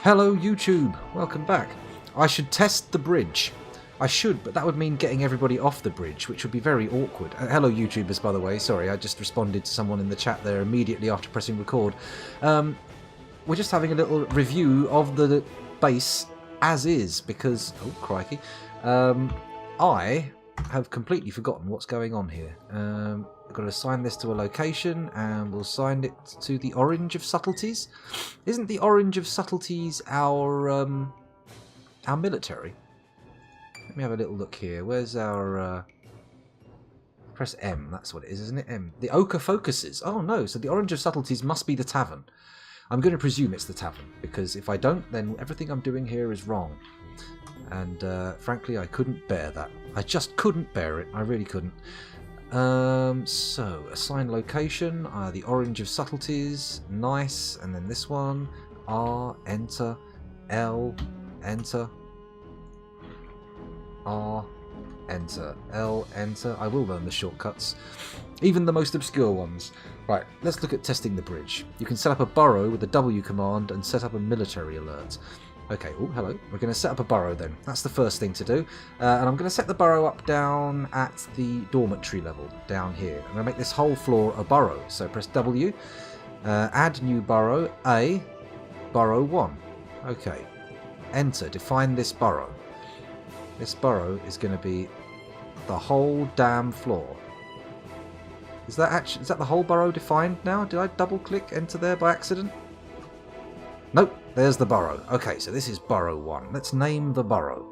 Hello YouTube, welcome back. I should test the bridge. I should, but that would mean getting everybody off the bridge, which would be very awkward. Hello YouTubers, by the way, sorry, I just responded to someone in the chat there immediately after pressing record. We're just having a little review of the base as is, because, oh crikey, I have completely forgotten what's going on here. I've got to assign this to a location, and we'll assign it to the Orange of Subtleties. Isn't the Orange of Subtleties our military? Let me have a little look here. Where's our... Press M, that's what it is, isn't it? M. The Ochre Focuses. Oh no, so the Orange of Subtleties must be the tavern. I'm going to presume it's the tavern, because if I don't, then everything I'm doing here is wrong. And frankly, I couldn't bear that. I just couldn't bear it. I really couldn't. So, assign location, the Orange of Subtleties, nice, and then this one, R, enter, L, enter, R, enter, L, enter. I will learn the shortcuts, even the most obscure ones. Right, let's look at testing the bridge. You can set up a burrow with the W command and set up a military alert. Okay, oh, hello. We're going to set up a burrow then. That's the first thing to do. And I'm going to set the burrow up down at the dormitory level, down here. I'm going to make this whole floor a burrow. So press W, add new burrow, A, burrow 1. Okay, enter, define this burrow. This burrow is going to be the whole damn floor. Is that the whole burrow defined now? Did I double click enter there by accident? Nope, there's the burrow. Okay, so this is burrow 1. Let's name the burrow.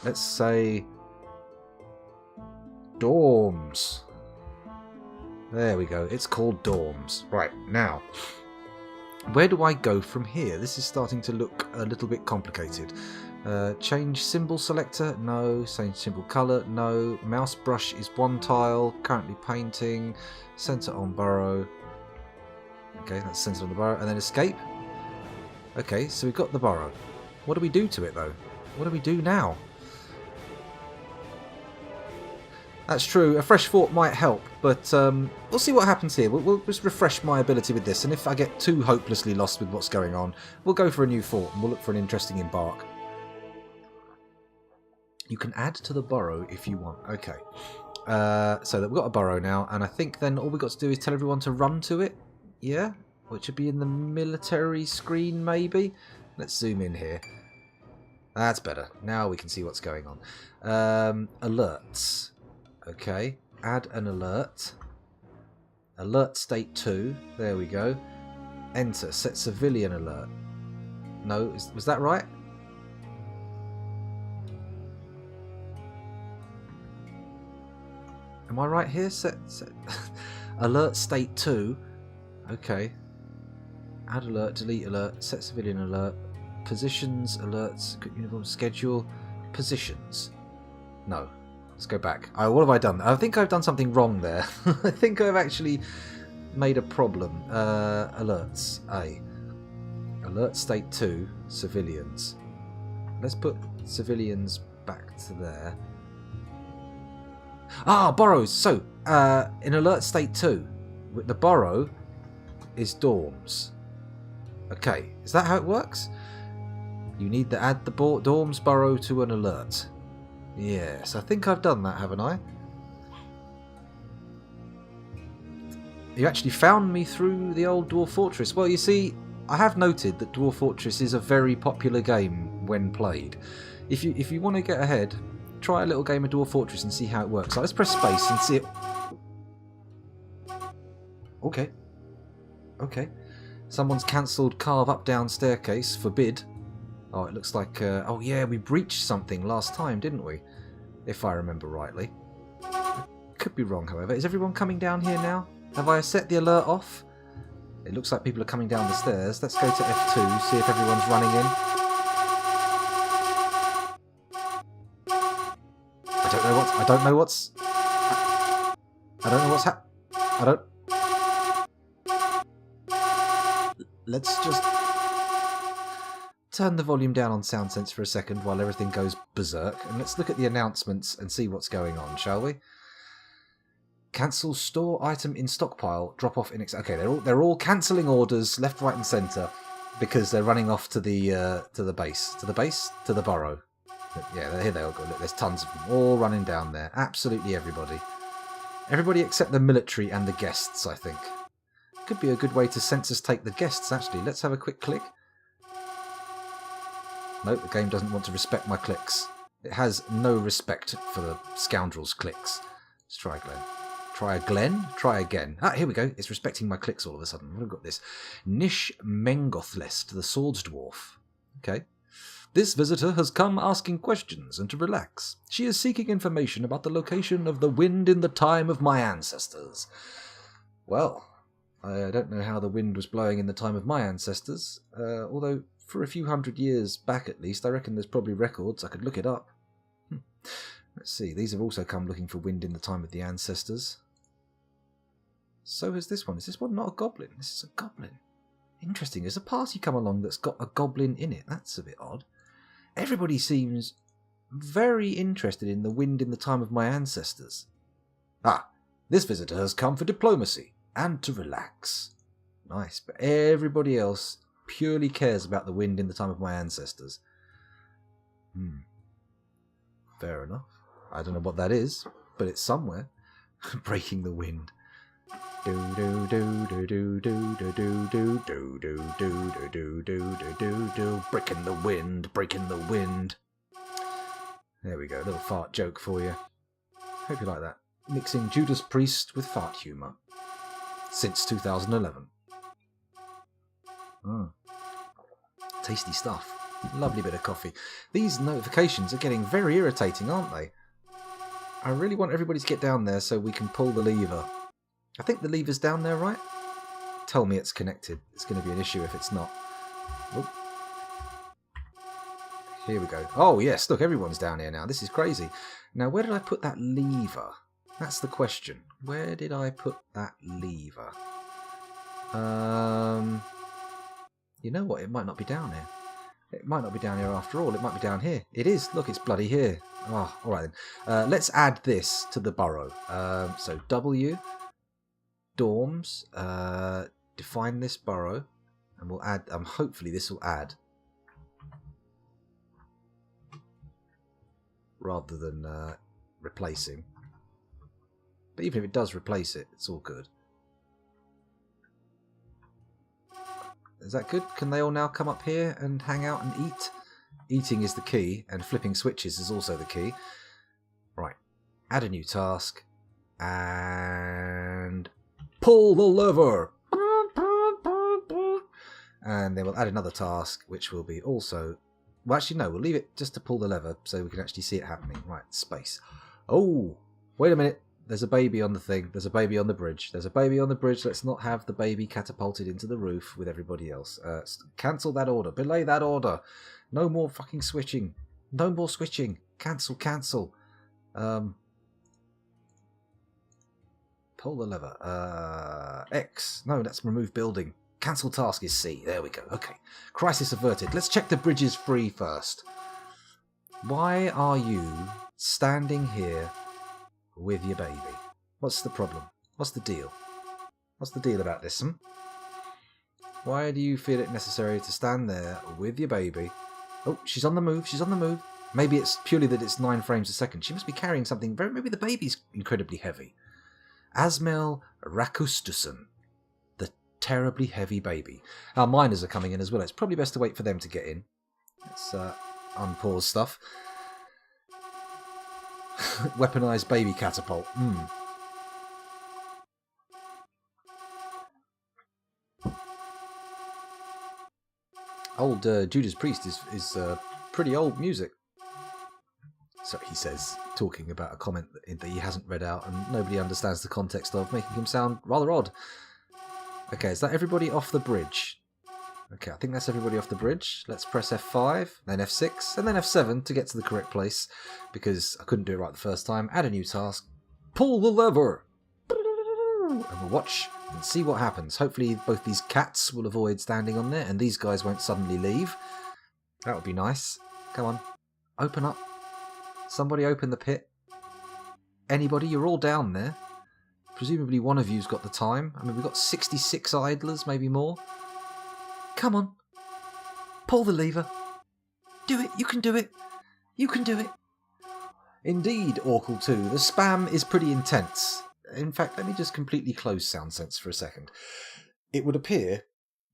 Let's say dorms. There we go. It's called dorms. Right, now, where do I go from here? This is starting to look a little bit complicated. Change symbol selector? No. Change symbol color? No. Mouse brush is 1 tile. Currently painting. Center on burrow. Okay, that's centered on the burrow. And then escape. Okay, so we've got the burrow. What do we do to it, though? What do we do now? That's true. A fresh thought might help, but we'll see what happens here. We'll just refresh my ability with this, and if I get too hopelessly lost with what's going on, we'll go for a new thought, and we'll look for an interesting embark. You can add to the burrow if you want. Okay. So that we've got a burrow now, and I think then all we've got to do is tell everyone to run to it. Yeah? Which would be in the military screen, maybe? Let's zoom in here. That's better. Now we can see what's going on. Alerts. Okay. Add an alert. Alert state 2. There we go. Enter. Set civilian alert. No, was that right? Am I right here? Set alert state 2. Okay. Add alert, delete alert, set civilian alert, positions, alerts, uniform schedule, positions. No. Let's go back. What have I done? I think I've done something wrong there. I think I've actually made a problem. Alerts. A. Alert state 2, civilians. Let's put civilians back to there. Ah, burrows. So, in alert state 2, the burrow is dorms. Okay, is that how it works? You need to add the dorms burrow to an alert. Yes, I think I've done that, haven't I? You actually found me through the old Dwarf Fortress. Well, you see, I have noted that Dwarf Fortress is a very popular game when played. If you want to get ahead, try a little game of Dwarf Fortress and see how it works. So let's press space and see it. Okay. Okay. Someone's cancelled carve up down staircase. Forbid. Oh, it looks like... oh yeah, we breached something last time, didn't we? If I remember rightly. Could be wrong, however. Is everyone coming down here now? Have I set the alert off? It looks like people are coming down the stairs. Let's go to F2, see if everyone's running in. I don't know what's Let's just turn the volume down on sound sense for a second while everything goes berserk, and let's look at the announcements and see what's going on, shall we? Cancel store item in stockpile. Drop off in... Okay, they're all cancelling orders left, right and centre. because they're running off to the base. To the base? To the burrow. Yeah, here they all go. Look, there's tons of them all running down there. Absolutely everybody. Everybody except the military and the guests, I think. Could be a good way to census take the guests, actually. Let's have a quick click. Nope, the game doesn't want to respect my clicks. It has no respect for the scoundrel's clicks. Let's try Glenn. Try a Glenn? Try again. Ah, here we go. It's respecting my clicks all of a sudden. We've got this. Nish Mengothlest, the Swords Dwarf. Okay. This visitor has come asking questions and to relax. She is seeking information about the location of the wind in the time of my ancestors. Well, I don't know how the wind was blowing in the time of my ancestors, although for a few hundred years back at least, I reckon there's probably records. I could look it up. Let's see, these have also come looking for wind in the time of the ancestors. So has this one. Is this one not a goblin? This is a goblin. Interesting. There's a party come along that's got a goblin in it. That's a bit odd. Everybody seems very interested in the wind in the time of my ancestors. Ah, this visitor has come for diplomacy and to relax. Nice, but everybody else purely cares about the wind in the time of my ancestors. Fair enough. I don't know what that is, but it's somewhere. Breaking the wind. Do do do do do do do do do do do do do do do do. Breaking the wind, breaking the wind. There we go, a little fart joke for you. Hope you like that. Mixing Judas Priest with fart humour. Since 2011. Tasty stuff. Lovely bit of coffee. These notifications are getting very irritating, aren't they? I really want everybody to get down there so we can pull the lever. I think the lever's down there, right? Tell me it's connected. It's going to be an issue if it's not. Oh. Here we go. Oh, yes. Look, everyone's down here now. This is crazy. Now, where did I put that lever? That's the question. Where did I put that lever? You know what? It might not be down here. It might not be down here after all. It might be down here. It is. Look, it's bloody here. Oh, all right then. Let's add this to the burrow. So W... dorms, define this burrow, and we'll add, hopefully this will add, rather than replacing. But even if it does replace it, it's all good. Is that good? Can they all now come up here and hang out and eat? Eating is the key, and flipping switches is also the key. Right, add a new task, and... pull the lever! And then we'll add another task, which will be also... well, actually, no, we'll leave it just to pull the lever so we can actually see it happening. Right, space. Oh, wait a minute. There's a baby on the thing. There's a baby on the bridge. There's a baby on the bridge. Let's not have the baby catapulted into the roof with everybody else. Cancel that order. Belay that order. No more fucking switching. No more switching. Cancel, cancel. Pull the lever. X. No, that's remove building. Cancel task is C. There we go. Okay. Crisis averted. Let's check the bridge is free first. Why are you standing here with your baby? What's the problem? What's the deal? What's the deal about this? Why do you feel it necessary to stand there with your baby? Oh, she's on the move. She's on the move. Maybe it's purely that it's 9 frames a second. She must be carrying something very... maybe the baby's incredibly heavy. Asmel Rakustuson, the terribly heavy baby. Our miners are coming in as well. It's probably best to wait for them to get in. Let's unpause stuff. Weaponized baby catapult. Old Judas Priest is pretty old music. So he says, talking about a comment that he hasn't read out and nobody understands the context of, making him sound rather odd. Okay, is that everybody off the bridge? Okay, I think that's everybody off the bridge. Let's press F5, then F6, and then F7 to get to the correct place, because I couldn't do it right the first time. Add a new task. Pull the lever! And we'll watch and see what happens. Hopefully both these cats will avoid standing on there, and these guys won't suddenly leave. That would be nice. Come on. Open up. Somebody open the pit. Anybody? You're all down there. Presumably one of you's got the time. I mean, we've got 66 idlers, maybe more. Come on. Pull the lever. Do it. You can do it. You can do it. Indeed, Orkle 2. The spam is pretty intense. In fact, let me just completely close SoundSense for a second. It would appear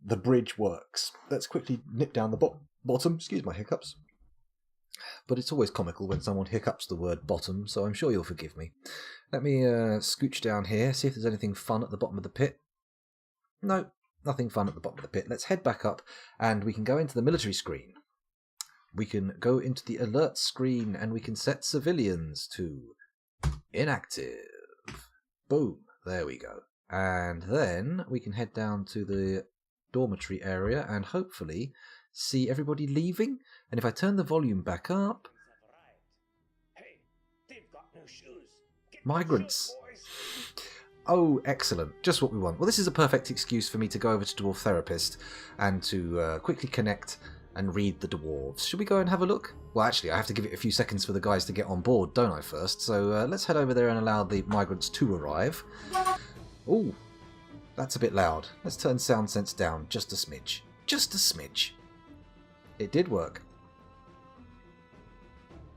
the bridge works. Let's quickly nip down the bottom. Excuse my hiccups. But it's always comical when someone hiccups the word bottom, so I'm sure you'll forgive me. Let me scooch down here, see if there's anything fun at the bottom of the pit. No, nothing fun at the bottom of the pit. Let's head back up, and we can go into the military screen. We can go into the alert screen, and we can set civilians to inactive. Boom, there we go. And then we can head down to the dormitory area and hopefully see everybody leaving. And if I turn the volume back up... Hey, they've got no shoes. Migrants. Oh, excellent. Just what we want. Well, this is a perfect excuse for me to go over to Dwarf Therapist and to quickly connect and read the dwarves. Should we go and have a look? Well, actually, I have to give it a few seconds for the guys to get on board, don't I, first? So let's head over there and allow the migrants to arrive. Oh, that's a bit loud. Let's turn SoundSense down just a smidge. Just a smidge. It did work.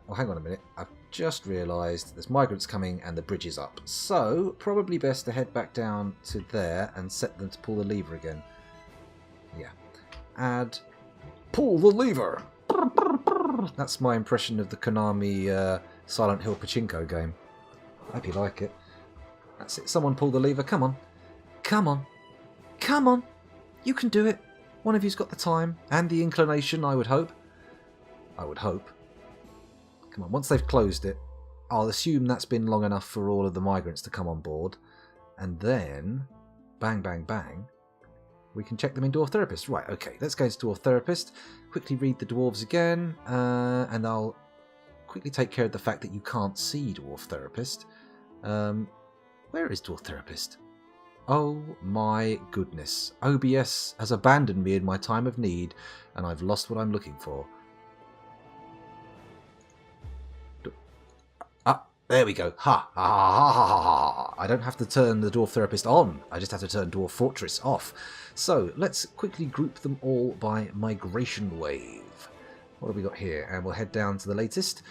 Oh, hang on a minute. I've just realised there's migrants coming and the bridge is up. So, probably best to head back down to there and set them to pull the lever again. Yeah. Add... Pull the lever! That's my impression of the Konami Silent Hill Pachinko game. I hope you like it. That's it. Someone pull the lever. Come on. Come on. Come on. You can do it. One of you's got the time and the inclination, I would hope. I would hope. Come on. Once they've closed it, I'll assume that's been long enough for all of the migrants to come on board. And then, bang, bang, bang, we can check them in Dwarf Therapist. Right, okay. Let's go to Dwarf Therapist. Quickly read the dwarves again. And I'll quickly take care of the fact that you can't see Dwarf Therapist. Where is Dwarf Therapist? Oh my goodness. OBS has abandoned me in my time of need, and I've lost what I'm looking for. Ah, there we go. Ha! Ha ha ha ha ha! I don't have to turn the Dwarf Therapist on. I just have to turn Dwarf Fortress off. So, let's quickly group them all by migration wave. What have we got here? And we'll head down to the latest.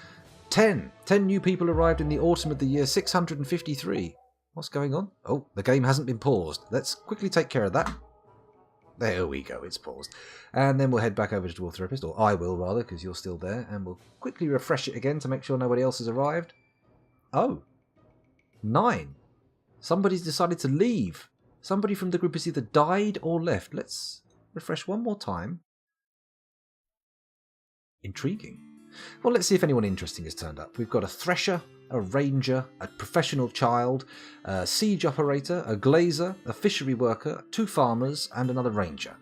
10 new people arrived in the autumn of the year 653. What's going on? Oh, the game hasn't been paused. Let's quickly take care of that. There we go, it's paused. And then we'll head back over to Dwarf Therapist, or I will rather, because you're still there, and we'll quickly refresh it again to make sure nobody else has arrived. Oh, 9. Somebody's decided to leave. Somebody from the group has either died or left. Let's refresh one more time. Intriguing. Well, let's see if anyone interesting has turned up. We've got a thresher, a ranger, a professional child, a siege operator, a glazer, a fishery worker, 2 farmers, and another ranger.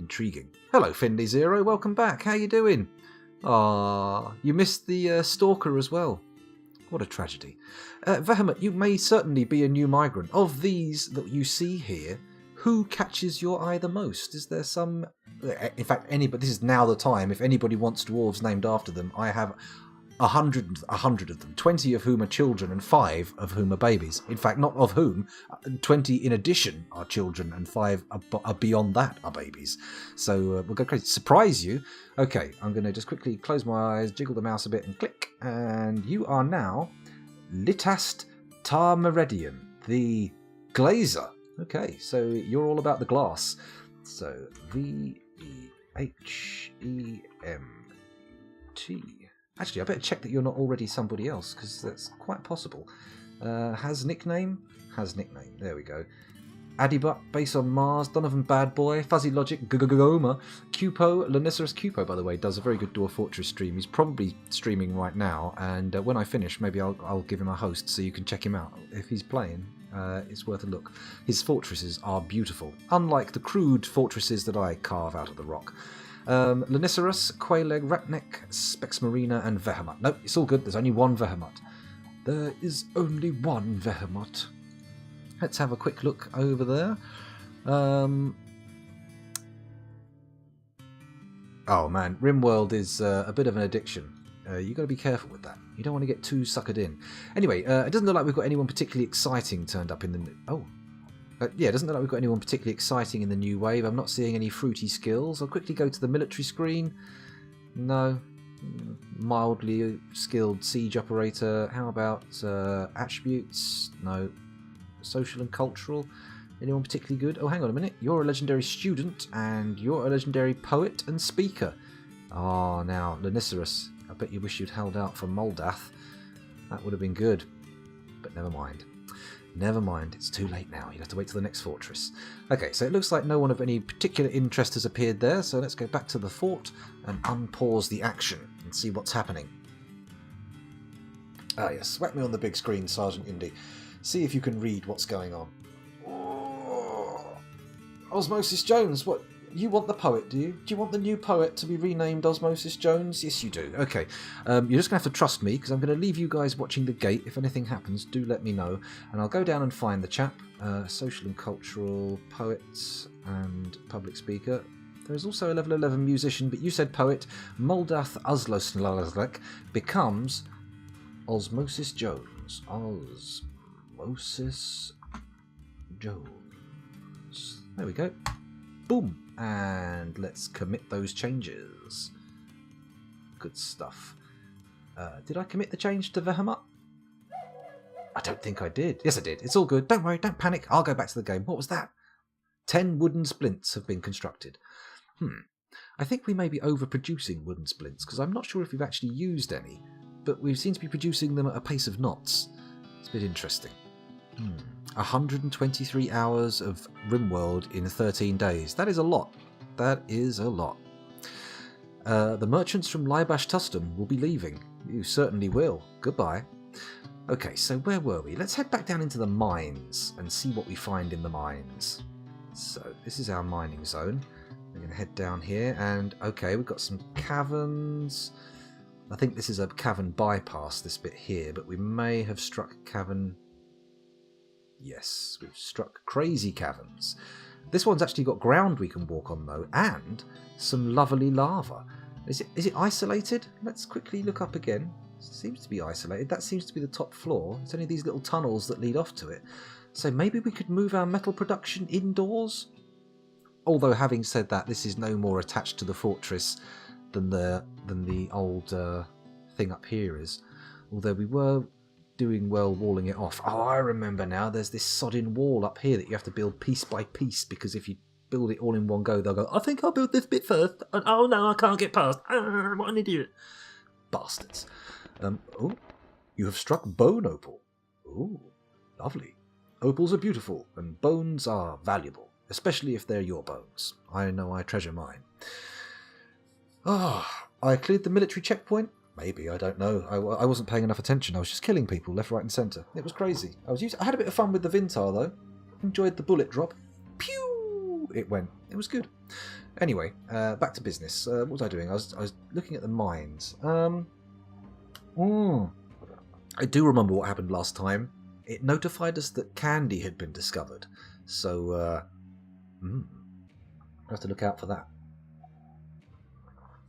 Intriguing. Hello, Finley Zero. Welcome back. How you doing? Ah, you missed the stalker as well. What a tragedy. Vehement, you may certainly be a new migrant. Of these that you see here, who catches your eye the most? Is there some... In fact, but this is now the time. If anybody wants dwarves named after them, I have 100 of them, 20 of whom are children and 5 of whom are babies. In fact, not of whom, 20 in addition are children and 5 are beyond that are babies. So we'll go crazy. Surprise you. Okay, I'm going to just quickly close my eyes, jiggle the mouse a bit and click. And you are now Litast Tarmeridian, the glazer. Okay, so you're all about the glass. So V-E-H-E-M-T. Actually, I better check that you're not already somebody else, because that's quite possible. Has nickname? Has nickname. There we go. Adibut, base on Mars, Donovan Bad Boy, Fuzzy Logic, Goma, Cupo, Lanicerus Cupo, by the way, does a very good Dwarf Fortress stream. He's probably streaming right now, and when I finish, maybe I'll give him a host so you can check him out. If he's playing, it's worth a look. His fortresses are beautiful, unlike the crude fortresses that I carve out of the rock. Lanicerus, Quaileg, Ratnek, Spex Marina, and Vehemut. Nope, it's all good. There's only one Vehemut. There is only one Vehemut. Let's have a quick look over there. Oh man, RimWorld is a bit of an addiction. You've got to be careful with that. You don't want to get too suckered in. Anyway, it doesn't look like we've got anyone particularly exciting turned up in the... Oh, Yeah, doesn't look like we've got anyone particularly exciting in the new wave. I'm not seeing any fruity skills. I'll quickly go to the military screen. No. Mildly skilled siege operator. How about attributes? No. Social and cultural. Anyone particularly good? Oh, hang on a minute. You're a legendary student, and you're a legendary poet and speaker. Oh, now, Lanicerus. I bet you wish you'd held out for Moldath. That would have been good. But never mind. Never mind. It's too late now. You'll have to wait till the next fortress. Okay, so it looks like no one of any particular interest has appeared there, so let's go back to the fort and unpause the action and see what's happening. Ah, yes. Whack me on the big screen, Sergeant Indy. See if you can read what's going on. Osmosis Jones, what? You want the poet, do you? Do you want the new poet to be renamed Osmosis Jones? Yes, you do. Okay. You're just going to have to trust me, because I'm going to leave you guys watching the gate. If anything happens, do let me know. And I'll go down and find the chap. Social and cultural, poet and public speaker. There's also a level 11 musician, but you said poet. Moldath Uslosnlalazlek becomes Osmosis Jones. Osmosis Jones. There we go. Boom. And let's commit those changes. Good stuff. Did I commit the change to Vehemat? I don't think I did. Yes, I did. It's all good. Don't worry. Don't panic. I'll go back to the game. What was that? 10 wooden splints have been constructed. I think we may be overproducing wooden splints, because I'm not sure if we've actually used any, but we seem to be producing them at a pace of knots. It's a bit interesting. 123 hours of RimWorld in 13 days. That is a lot. That is a lot. The merchants from Libash Tustum will be leaving. You certainly will. Goodbye. Okay, so where were we? Let's head back down into the mines and see what we find in the mines. So this is our mining zone. We're going to head down here and, okay, we've got some caverns. I think this is a cavern bypass, this bit here, but we may have struck cavern... Yes, we've struck crazy caverns. This one's actually got ground we can walk on, though, and some lovely lava. Is it isolated? Let's quickly look up again. It seems to be isolated. That seems to be the top floor. It's only these little tunnels that lead off to it. So maybe we could move our metal production indoors? Although, having said that, this is no more attached to the fortress than the old thing up here is. Although we were doing well walling it off. Oh, I remember now. There's this sodding wall up here that you have to build piece by piece, because if you build it all in one go, they'll go, I think I'll build this bit first. And, oh no, I can't get past. What an idiot. Bastards. Oh, you have struck bone opal. Oh, lovely. Opals are beautiful, and bones are valuable, especially if they're your bones. I know I treasure mine. I cleared the military checkpoint. Maybe, I don't know. I wasn't paying enough attention. I was just killing people left, right and centre. It was crazy. I had a bit of fun with the Vintar, though. Enjoyed the bullet drop. Pew! It went. It was good. Anyway, back to business. What was I doing? I was looking at the mines. I do remember what happened last time. It notified us that candy had been discovered. So, I'll have to look out for that.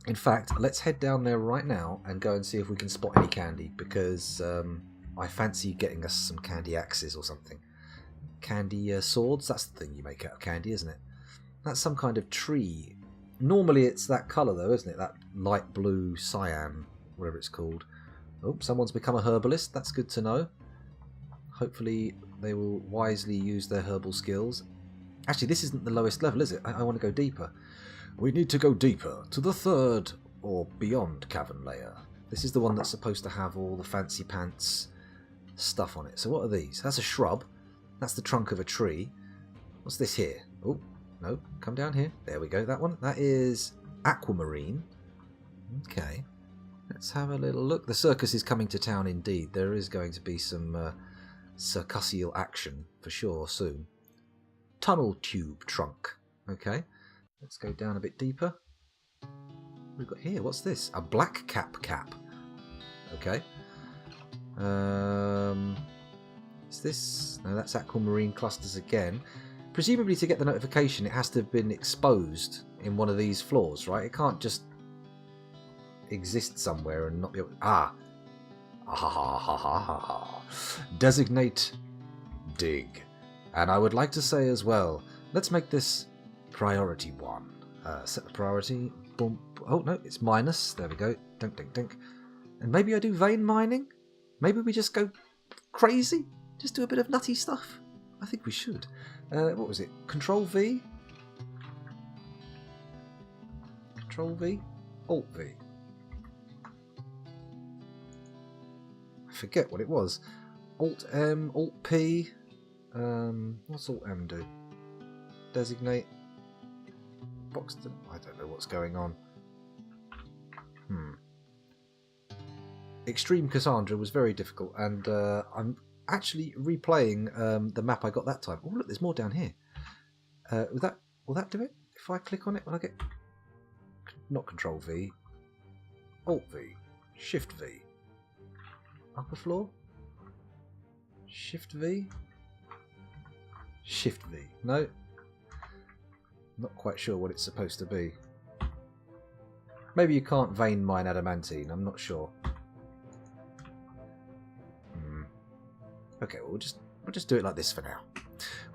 In fact, let's head down there right now and go and see if we can spot any candy, because I fancy getting us some candy axes or something. Candy swords, that's the thing you make out of candy, isn't it? That's some kind of tree. Normally it's that colour though, isn't it? That light blue cyan, whatever it's called. Oh, someone's become a herbalist, that's good to know. Hopefully they will wisely use their herbal skills. Actually, this isn't the lowest level, is it? I want to go deeper. We need to go deeper, to the 3rd or beyond cavern layer. This is the one that's supposed to have all the fancy pants stuff on it. So what are these? That's a shrub. That's the trunk of a tree. What's this here? Oh, no, come down here. There we go, that one. That is aquamarine. Okay, let's have a little look. The circus is coming to town indeed. There is going to be some circusial action for sure soon. Tunnel tube trunk. Okay. Let's go down a bit deeper. We've got here, what's this? A black cap. Okay. Is this... No, that's aquamarine clusters again. Presumably to get the notification, it has to have been exposed in one of these floors, right? It can't just exist somewhere and not be able... Designate dig. And I would like to say as well, let's make this priority 1. Set the priority. Boom. Oh, no, it's minus. There we go. Dink, dink, dink. And maybe I do vein mining? Maybe we just go crazy? Just do a bit of nutty stuff? I think we should. What was it? Control V? Control V? Alt V? I forget what it was. Alt M, Alt P. What's Alt M do? Designate. Boxton. I don't know what's going on. Extreme Cassandra was very difficult, and I'm actually replaying the map I got that time. Oh look, there's more down here. Will that do it? If I click on it, will I get not Control V, Alt V, Shift V, upper floor, Shift V, Shift V. No, not quite sure what it's supposed to be. Maybe you can't vein mine adamantine. I'm not sure. Okay, well, we'll just do it like this for now.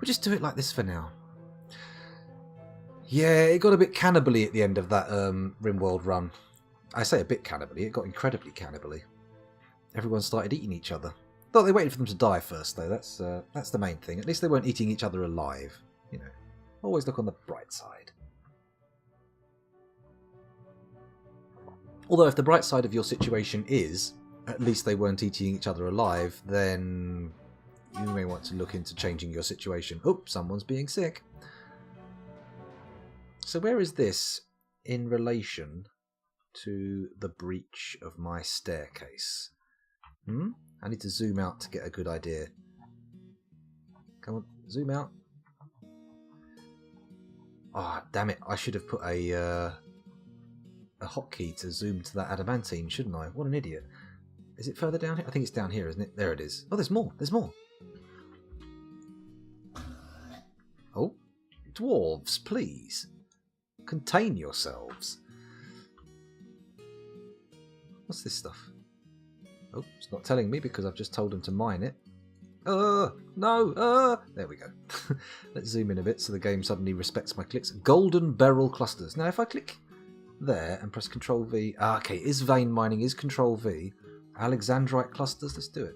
We'll just do it like this for now. Yeah, it got a bit cannibally at the end of that RimWorld run. I say a bit cannibally, it got incredibly cannibally. Everyone started eating each other. Thought they waited for them to die first, though. That's the main thing. At least they weren't eating each other alive. You know, always look on the bright side. Although if the bright side of your situation is at least they weren't eating each other alive, then you may want to look into changing your situation. Oh, someone's being sick. So where is this in relation to the breach of my staircase? I need to zoom out to get a good idea. Come on, zoom out. Ah, oh, damn it, I should have put a hotkey to zoom to that adamantine, shouldn't I? What an idiot. Is it further down here? I think it's down here, isn't it? There it is. Oh, there's more. There's more. Oh, dwarves, please. Contain yourselves. What's this stuff? Oh, it's not telling me because I've just told them to mine it. No, there we go. Let's zoom in a bit so the game suddenly respects my clicks. Golden beryl clusters. Now, if I click there and press Control V. Okay, is vein mining, is Control V. Alexandrite clusters, let's do it.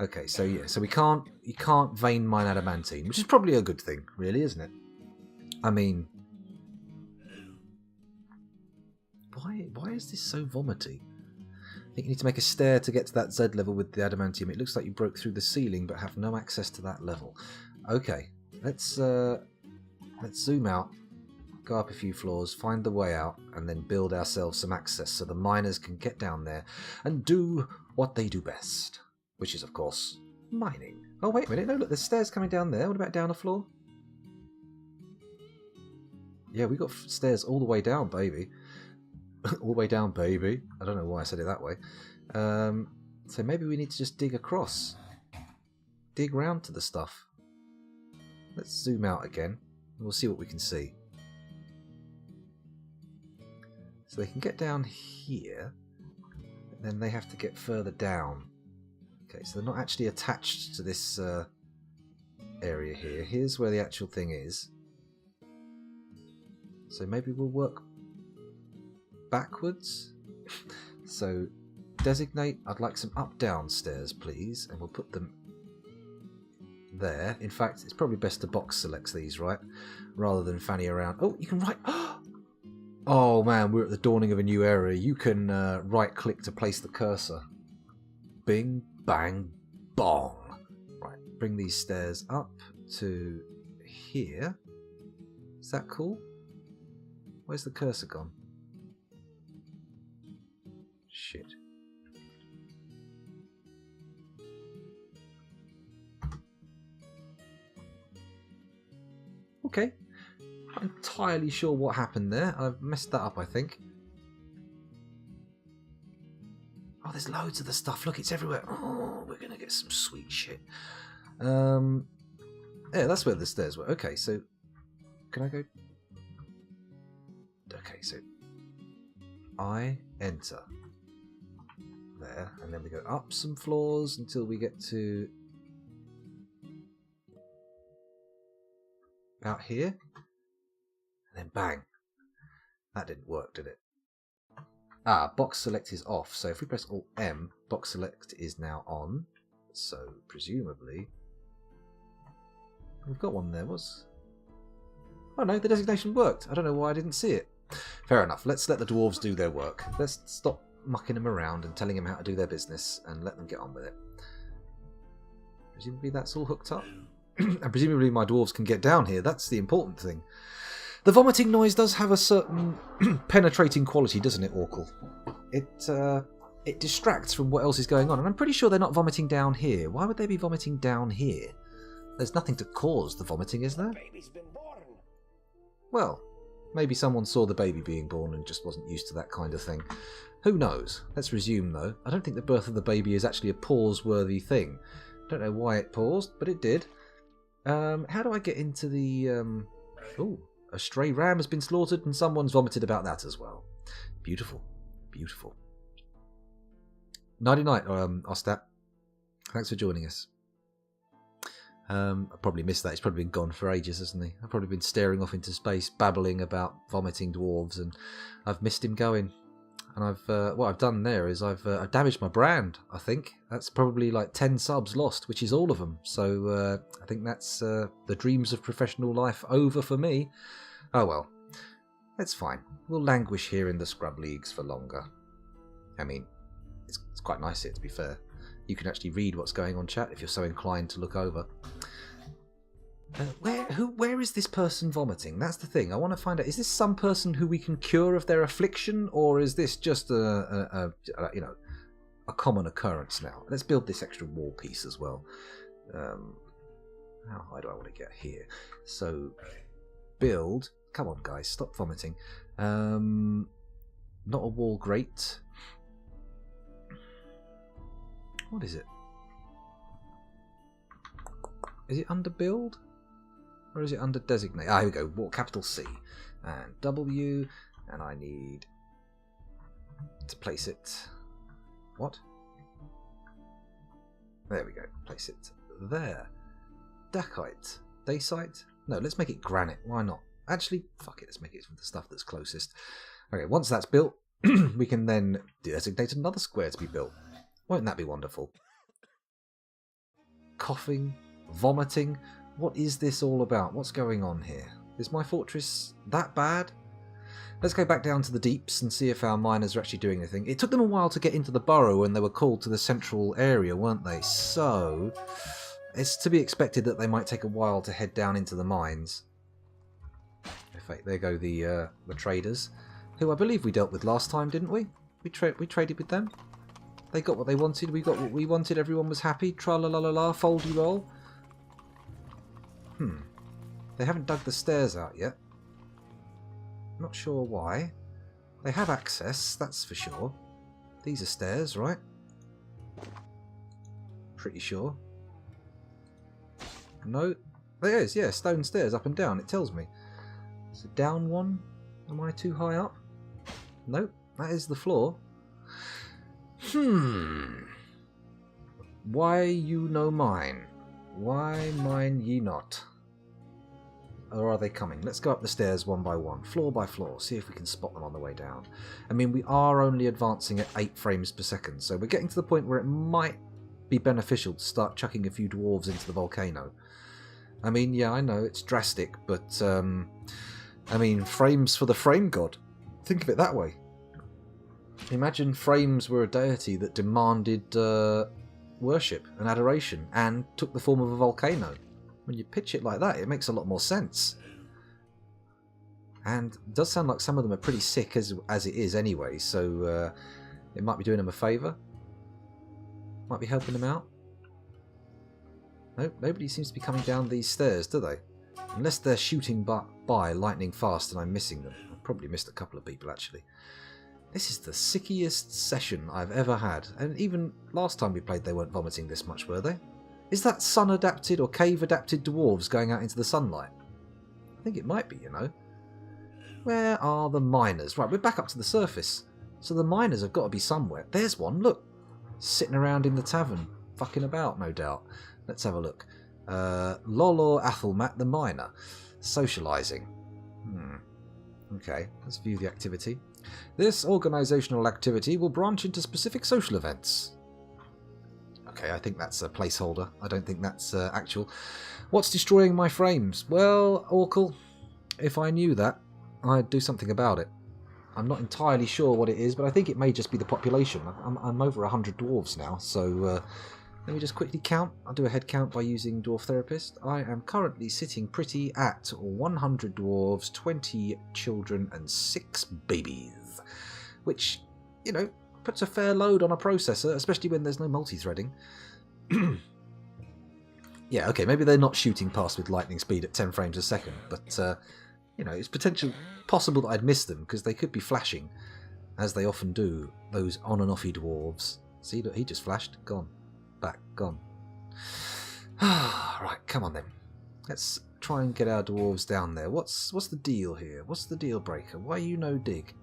Okay, so yeah, so you can't vein mine adamantine, which is probably a good thing, really, isn't it? I mean, why is this so vomity? I think you need to make a stair to get to that Z level with the adamantium. It looks like you broke through the ceiling but have no access to that level. Okay, let's zoom out. Go up a few floors, find the way out, and then build ourselves some access so the miners can get down there and do what they do best, which is, of course, mining. Oh, wait a minute. No, look, there's stairs coming down there. What about down a floor? Yeah, we got stairs all the way down, baby. All the way down, baby. I don't know why I said it that way. So maybe we need to just dig across. Dig round to the stuff. Let's zoom out again. We'll see what we can see. So they can get down here, and then they have to get further down. Okay, so they're not actually attached to this area here. Here's where the actual thing is. So maybe we'll work backwards. So designate, I'd like some up-down stairs, please, and we'll put them there. In fact, it's probably best to box select these, right? Rather than fanny around. Oh, you can write... Oh man, we're at the dawning of a new era. You can right-click to place the cursor. Bing, bang, bong. Right, bring these stairs up to here. Is that cool? Where's the cursor gone? Shit. Okay. Not entirely sure what happened there. I've messed that up, I think. Oh, there's loads of the stuff. Look, it's everywhere. Oh, we're going to get some sweet shit. Yeah, that's where the stairs were. Okay, so... Can I go... Okay, so... I enter. There, and then we go up some floors until we get to About here. And then bang. That didn't work, did it? Ah, box select is off. So if we press Alt M, box select is now on. So presumably we've got one there. Oh no, the designation worked. I don't know why I didn't see it. Fair enough. Let's let the dwarves do their work. Let's stop mucking them around and telling them how to do their business and let them get on with it. Presumably that's all hooked up. And presumably my dwarves can get down here. That's the important thing. The vomiting noise does have a certain penetrating quality, doesn't it, Orkle? It distracts from what else is going on. And I'm pretty sure they're not vomiting down here. Why would they be vomiting down here? There's nothing to cause the vomiting, is there? Baby's been born. Well, maybe someone saw the baby being born and just wasn't used to that kind of thing. Who knows? Let's resume, though. I don't think the birth of the baby is actually a pause-worthy thing. Don't know why it paused, but it did. How do I get into the... Ooh, a stray ram has been slaughtered and someone's vomited about that as well. Beautiful. Beautiful. Nighty-night, Ostap. Thanks for joining us. I probably missed that. He's probably been gone for ages, hasn't he? I've probably been staring off into space, babbling about vomiting dwarves, and I've missed him going. And what I've done there is I've damaged my brand, I think. That's probably like 10 subs lost, which is all of them. So I think that's the dreams of professional life over for me. Oh well, that's fine. We'll languish here in the scrub leagues for longer. I mean, it's quite nice here, to be fair. You can actually read what's going on chat if you're so inclined to look over. Where is this person vomiting? That's the thing. I want to find out. Is this some person who we can cure of their affliction, or is this just a common occurrence now? Let's build this extra wall piece as well. How high do I want to get here? So, build. Come on, guys, stop vomiting. Not a wall grate. What is it? Is it under build? Or is it under designate? Ah, here we go. Wall, capital C. And W. And I need to place it. What? There we go. Place it there. Dacite. Dacite? No, let's make it granite. Why not? Actually, fuck it. Let's make it from the stuff that's closest. Okay, once that's built, we can then designate another square to be built. Won't that be wonderful? Coughing, vomiting. What is this all about? What's going on here? Is my fortress that bad? Let's go back down to the deeps and see if our miners are actually doing anything. It took them a while to get into the burrow when they were called to the central area, weren't they? So, it's to be expected that they might take a while to head down into the mines. In fact, there go the traders, who I believe we dealt with last time, didn't we? We traded with them. They got what they wanted, we got what we wanted, everyone was happy, tra-la-la-la-la, foldy roll. They haven't dug the stairs out yet. Not sure why. They have access, that's for sure. These are stairs, right? Pretty sure. No, there is, yeah, stone stairs up and down, it tells me. Is it down one? Am I too high up? Nope, that is the floor. Why you no mine? Why mine ye not? Or are they coming? Let's go up the stairs one by one, floor by floor, see if we can spot them on the way down. I mean, we are only advancing at 8 frames per second, so we're getting to the point where it might be beneficial to start chucking a few dwarves into the volcano. I mean, yeah, I know, it's drastic, but, I mean, frames for the frame god. Think of it that way. Imagine frames were a deity that demanded worship and adoration and took the form of a volcano. When you pitch it like that, it makes a lot more sense. And it does sound like some of them are pretty sick as it is anyway, so it might be doing them a favour. Might be helping them out. Nope, nobody seems to be coming down these stairs, do they? Unless they're shooting by lightning fast and I'm missing them. I've probably missed a couple of people, actually. This is the sickiest session I've ever had. And even last time we played, they weren't vomiting this much, were they? Is that sun-adapted or cave-adapted dwarves going out into the sunlight? I think it might be, you know. Where are the miners? Right, we're back up to the surface. So the miners have got to be somewhere. There's one, look. Sitting around in the tavern. Fucking about, no doubt. Let's have a look. Lolo Athelmat the miner. Socializing. Okay, let's view the activity. This organizational activity will branch into specific social events. Okay, I think that's a placeholder. I don't think that's actual. What's destroying my frames? Well, Orkle, if I knew that, I'd do something about it. I'm not entirely sure what it is, but I think it may just be the population. I'm over 100 dwarves now, so let me just quickly count. I'll do a head count by using Dwarf Therapist. I am currently sitting pretty at 100 dwarves, 20 children, and 6 babies, which, you know, puts a fair load on a processor, especially when there's no multi-threading. Yeah, okay, maybe they're not shooting past with lightning speed at 10 frames a second, but, you know, it's possible that I'd miss them, because they could be flashing, as they often do, those on and offy dwarves. See, look, he just flashed. Gone. Back. Gone. Right, come on then. Let's try and get our dwarves down there. What's the deal here? What's the deal breaker? Why you no dig?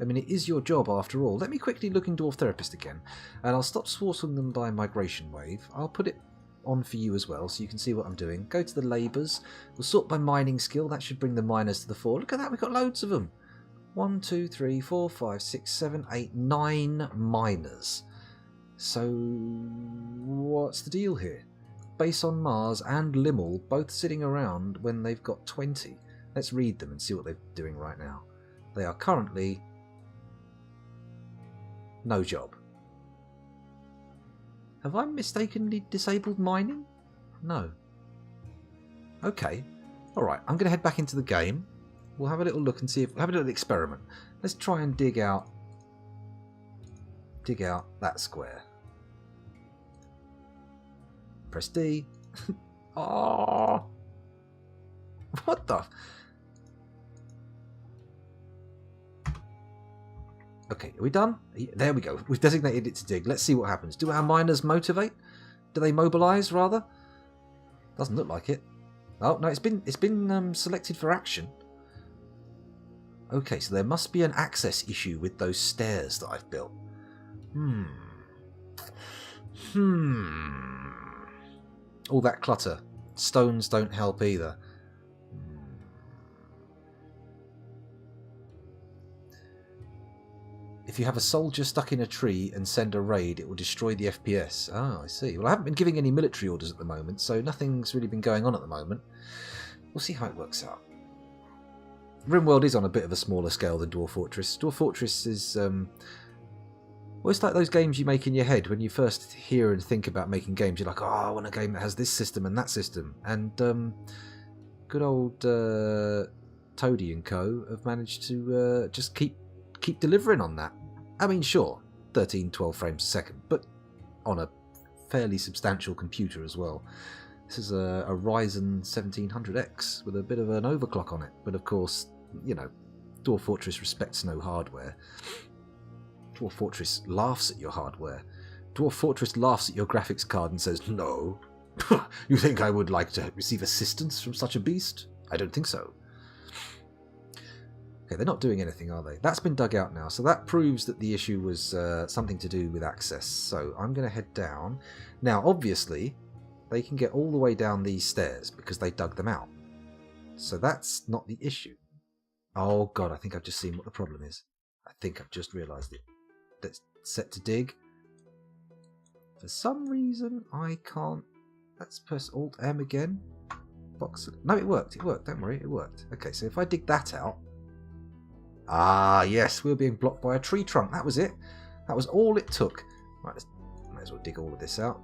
I mean, it is your job after all. Let me quickly look in Dwarf Therapist again, and I'll stop sorting them by migration wave. I'll put it on for you as well, so you can see what I'm doing. Go to the labours. We'll sort by mining skill. That should bring the miners to the fore. Look at that, we've got loads of them. 1, 2, 3, 4, 5, 6, 7, 8, 9 miners. So, what's the deal here? Base on Mars and Limmel both sitting around when they've got 20. Let's read them and see what they're doing right now. They are currently no job. Have I mistakenly disabled mining? No. Okay. Alright, I'm going to head back into the game. We'll have a little look and see if... have a little experiment. Let's try and dig out that square. Press D. Oh! What the... Okay, are we done? There we go. We've designated it to dig. Let's see what happens. Do our miners motivate? Do they mobilise, rather? Doesn't look like it. Oh, no, it's been selected for action. Okay, so there must be an access issue with those stairs that I've built. All that clutter. Stones don't help either. If you have a soldier stuck in a tree and send a raid, it will destroy the FPS. Ah, I see. Well, I haven't been giving any military orders at the moment, so nothing's really been going on at the moment. We'll see how it works out. RimWorld is on a bit of a smaller scale than Dwarf Fortress. Dwarf Fortress is... well, it's like those games you make in your head. When you first hear and think about making games, you're like, oh, I want a game that has this system and that system. And good old Toadie and Co. have managed to just keep delivering on that. I mean, sure, 13, 12 frames a second, but on a fairly substantial computer as well. This is a Ryzen 1700X with a bit of an overclock on it, but of course, you know, Dwarf Fortress respects no hardware. Dwarf Fortress laughs at your hardware. Dwarf Fortress laughs at your graphics card and says, no. You think I would like to receive assistance from such a beast? I don't think so. Okay, they're not doing anything, are they? That's been dug out now, so that proves that the issue was something to do with access. So I'm going to head down. Now, obviously, they can get all the way down these stairs because they dug them out. So that's not the issue. Oh god, I think I've just seen what the problem is. I think I've just realised it. Let's set to dig. For some reason, I can't... Let's press Alt-M again. Box... No, it worked, don't worry, it worked. Okay, so if I dig that out... Ah, yes, we were being blocked by a tree trunk. That was it. That was all it took. Right, let's might as well dig all of this out.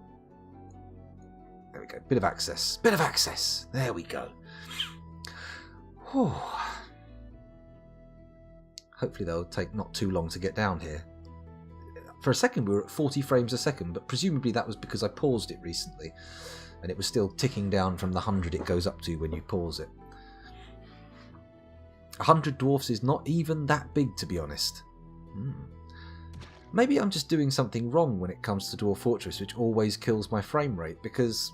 There we go. Bit of access. Bit of access. There we go. Whew. Hopefully they'll take not too long to get down here. For a second we were at 40 frames a second, but presumably that was because I paused it recently, and it was still ticking down from the 100 it goes up to when you pause it. 100 dwarfs is not even that big, to be honest. Maybe I'm just doing something wrong when it comes to Dwarf Fortress, which always kills my frame rate, because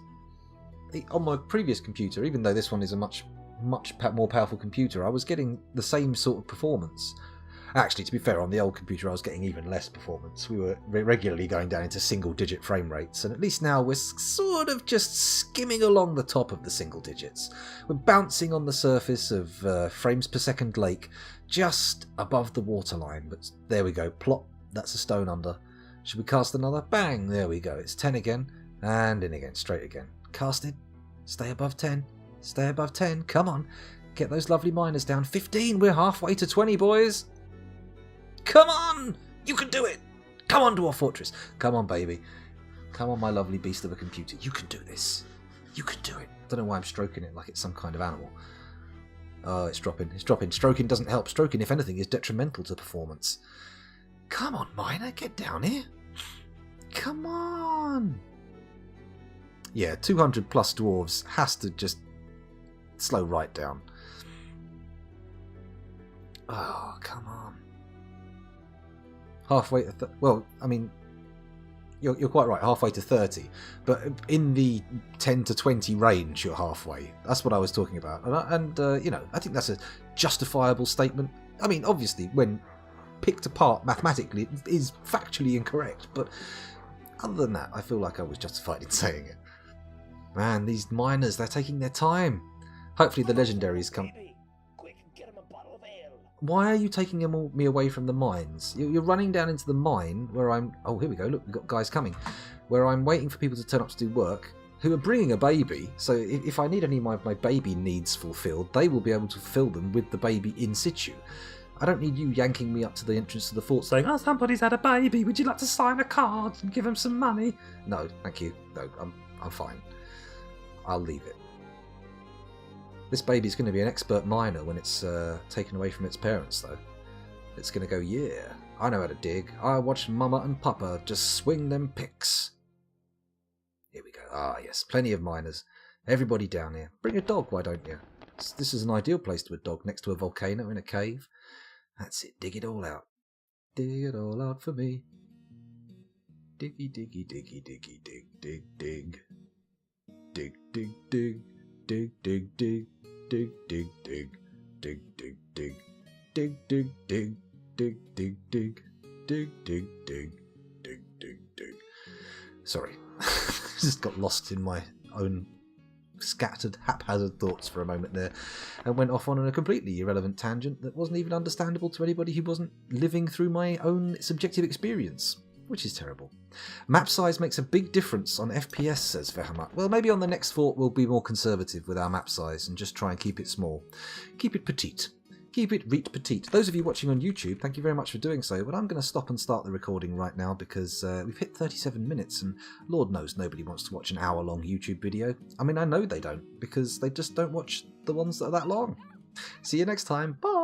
on my previous computer, even though this one is a much more powerful computer, I was getting the same sort of performance. Actually, to be fair, on the old computer I was getting even less performance. We were regularly going down into single-digit frame rates, and at least now we're sort of just skimming along the top of the single digits. We're bouncing on the surface of frames per second lake, just above the waterline. But there we go, plop, that's a stone under. Should we cast another? Bang, there we go, it's 10 again, and in again, straight again. Casted, stay above 10, stay above 10, come on. Get those lovely miners down. 15, we're halfway to 20, boys. Come on! You can do it! Come on, Dwarf Fortress. Come on, baby. Come on, my lovely beast of a computer. You can do this. You can do it. Don't know why I'm stroking it like it's some kind of animal. Oh, it's dropping. It's dropping. Stroking doesn't help. Stroking, if anything, is detrimental to performance. Come on, miner. Get down here. Come on. Yeah, 200 plus dwarves has to just slow right down. Oh, come on. Halfway to... well, I mean, you're quite right, halfway to 30. But in the 10 to 20 range, you're halfway. That's what I was talking about. And you know, I think that's a justifiable statement. I mean, obviously, when picked apart mathematically, it is factually incorrect. But other than that, I feel like I was justified in saying it. Man, these miners, they're taking their time. Hopefully the legendaries come... Quick, get him a bottle of ale. Why are you taking me away from the mines? You're running down into the mine where I'm... oh, here we go. Look, we've got guys coming. Where I'm waiting for people to turn up to do work who are bringing a baby. So if I need any of my baby needs fulfilled, they will be able to fulfill them with the baby in situ. I don't need you yanking me up to the entrance to the fort saying, oh, somebody's had a baby. Would you like to sign a card and give him some money? No, thank you. No, I'm fine. I'll leave it. This baby's going to be an expert miner when it's taken away from its parents, though. It's going to go, yeah, I know how to dig. I watched Mama and Papa just swing them picks. Here we go. Ah, yes, plenty of miners. Everybody down here. Bring a dog, why don't you? This is an ideal place to a dog, next to a volcano in a cave. That's it, dig it all out. Dig it all out for me. Diggy, diggy, diggy, diggy, dig, dig, dig. Dig, dig, dig. Dig, dig, dig. Dig, dig, dig, dig, dig, dig, dig, dig, dig, dig, dig, dig, dig, dig, dig, dig, dig, dig. Sorry, just got lost in my own scattered, haphazard thoughts for a moment there, and went off on a completely irrelevant tangent that wasn't even understandable to anybody who wasn't living through my own subjective experience. Which is terrible. Map size makes a big difference on FPS, says Vehamat. Well, maybe on the next fort we'll be more conservative with our map size and just try and keep it small. Keep it petite. Keep it reet petite. Those of you watching on YouTube, thank you very much for doing so, but I'm going to stop and start the recording right now because we've hit 37 minutes and Lord knows nobody wants to watch an hour-long YouTube video. I mean, I know they don't, because they just don't watch the ones that are that long. See you next time. Bye!